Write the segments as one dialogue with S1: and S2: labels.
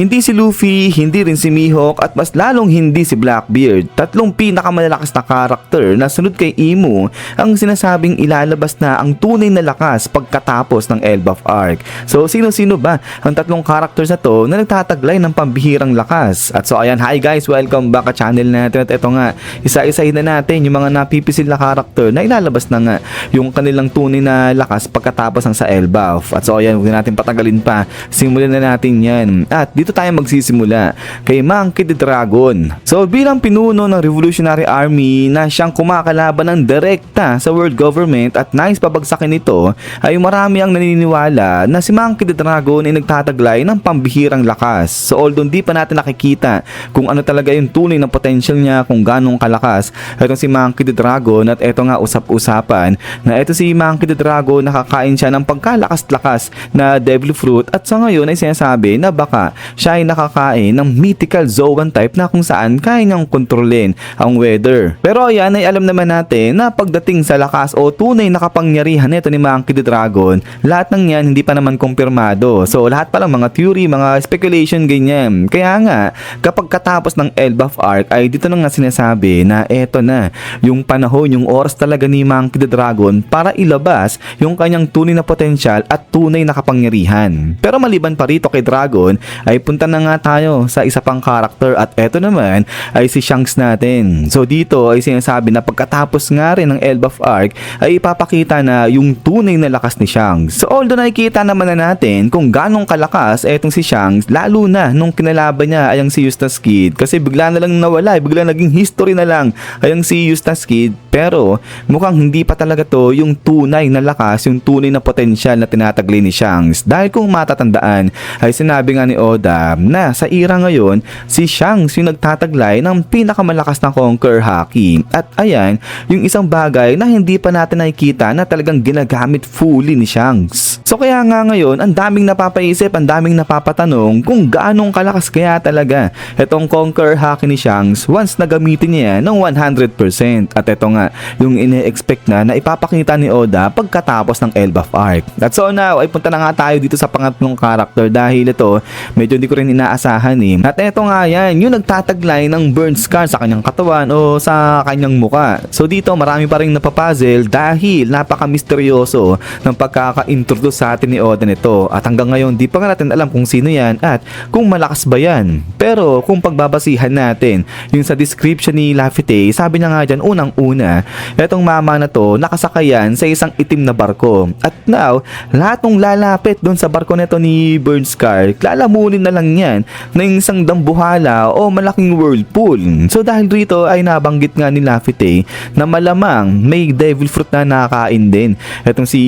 S1: Hindi si Luffy, hindi rin si Mihawk at mas lalong hindi si Blackbeard. Tatlong pinakamalalakas na karakter na sunod kay Imu ang sinasabing ilalabas na ang tunay na lakas pagkatapos ng Elbaf Arc. So sino-sino ba ang tatlong characters na to na nagtataglay ng pambihirang lakas? At so ayan, hi guys, welcome back sa channel natin. At ito nga, isa-isahin na natin yung mga napipisil na karakter na ilalabas na nga yung kanilang tunay na lakas pagkatapos ng sa Elbaf. At so ayan, huwag na natin patagalin pa, simulan na natin yan. At dito tayo magsisimula kay Monkey D. Dragon. So bilang pinuno ng Revolutionary Army na siyang kumakalaban ng direkta sa world government at nais pabagsakin ito, ay marami ang naniniwala na si Monkey D. Dragon ay nagtataglay ng pambihirang lakas. So although hindi pa natin nakikita kung ano talaga yung tunay na potential niya, kung ganong kalakas itong si Monkey D. Dragon, at eto nga usap-usapan na eto si Monkey D. Dragon nakakain siya ng pagkalakas-lakas na devil fruit, at sa ngayon ay sinasabi na baka siya ay nakakain ng mythical Zoan type na kung saan kaya niyang kontrolin ang weather. Pero ayan, ay alam naman natin na pagdating sa lakas o tunay na kapangyarihan nito ni Monkey D. Dragon, lahat ng yan hindi pa naman kumpirmado. So lahat pa lang mga theory, mga speculation, ganyan. Kaya nga, kapag katapos ng Elbaf Arc ay dito na nga sinasabi na eto na yung panahon, yung oras talaga ni Monkey D. Dragon para ilabas yung kanyang tunay na potensyal at tunay na kapangyarihan. Pero maliban pa rito kay Dragon, ay punta na nga tayo sa isa pang karakter, at eto naman ay si Shanks natin. So dito ay sinasabi na pagkatapos nga rin ng Elbaf Arc ay ipapakita na yung tunay na lakas ni Shanks. So although nakikita naman na natin kung ganong kalakas etong si Shanks, lalo na nung kinalaban niya ayang si Eustace Kid, kasi bigla na lang nawala, bigla naging history na lang ayang si Eustace Kid. Pero mukhang hindi pa talaga to yung tunay na lakas, yung tunay na potensyal na tinataglay ni Shanks. Dahil kung matatandaan ay sinabi nga ni Oda na sa era ngayon si Shanks yung nagtataglay ng pinakamalakas na conquer haki. At ayan, yung isang bagay na hindi pa natin nakikita na talagang ginagamit fully ni Shanks. So kaya nga ngayon, ang daming napapaisip, ang daming napapatanong kung gaanong kalakas kaya talaga itong conquer haki ni Shanks once na gamitin niya ng 100%. At ito nga, yung ine-expect na ipapakita ni Oda pagkatapos ng Elbaf Arc. At so now, ay punta na nga tayo dito sa pangatlong character, dahil ito, medyo hindi ko rin inaasahan eh. At ito nga yan, yung nagtataglay ng burn scar sa kanyang katawan o sa kanyang muka. So dito, marami pa rin napapuzzle dahil napaka-misteryoso ng pagkaka-introduce sa atin ni Oda nito. At hanggang ngayon, di pa nga natin alam kung sino yan at kung malakas ba yan. Pero kung pagbabasihan natin, yung sa description ni Laffy, sabi niya nga dyan, unang-una, etong mama na to, nakasakayan sa isang itim na barko. At now, lahat ng lalapit doon sa barko nito ni Burn Scar, lalamunin na lang yan ng isang dambuhala o malaking whirlpool. So dahil rito ay nabanggit nga ni Laffy na malamang may devil fruit na nakakain din etong si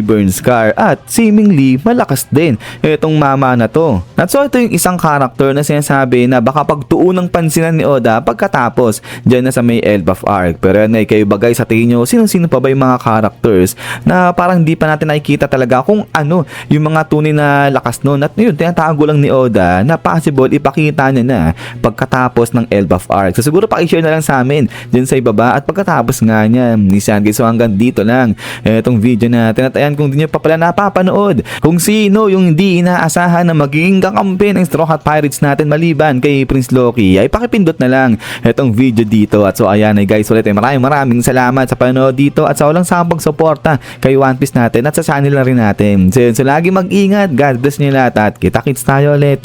S1: Burn Scar, at seemingly malakas din etong mama na to. At so ito yung isang character na sinasabi na baka pagtuon ng pansinan ni Oda pagkatapos dyan na sa may Elbaf Arc. Pero yan ay kayo bagay sa tingin nyo, sino-sino pa ba yung mga characters na parang hindi pa natin nakikita talaga kung ano yung mga tunay na lakas nun. At yun, tinatago lang ni Oda na possible ipakita niya na pagkatapos ng Elbaf Arc. So siguro pakishare na lang sa amin dyan sa ibaba at pagkatapos nga niya ni Sandy. So hanggang dito lang itong video natin. At ayan, kung di nyo pa pala napapanood kung sino yung hindi inaasahan na magiging kakampi ng Straw Hat Pirates natin maliban kay Prince Loki, ay pakipindot na lang itong video dito. At so ayan ay guys, ulit maraming salamat sa panood dito at sa walang sawang pagsuporta kay One Piece natin at sa channel na rin natin. So lagi mag-ingat, God bless nyo lahat at kita-kits tayo ulit.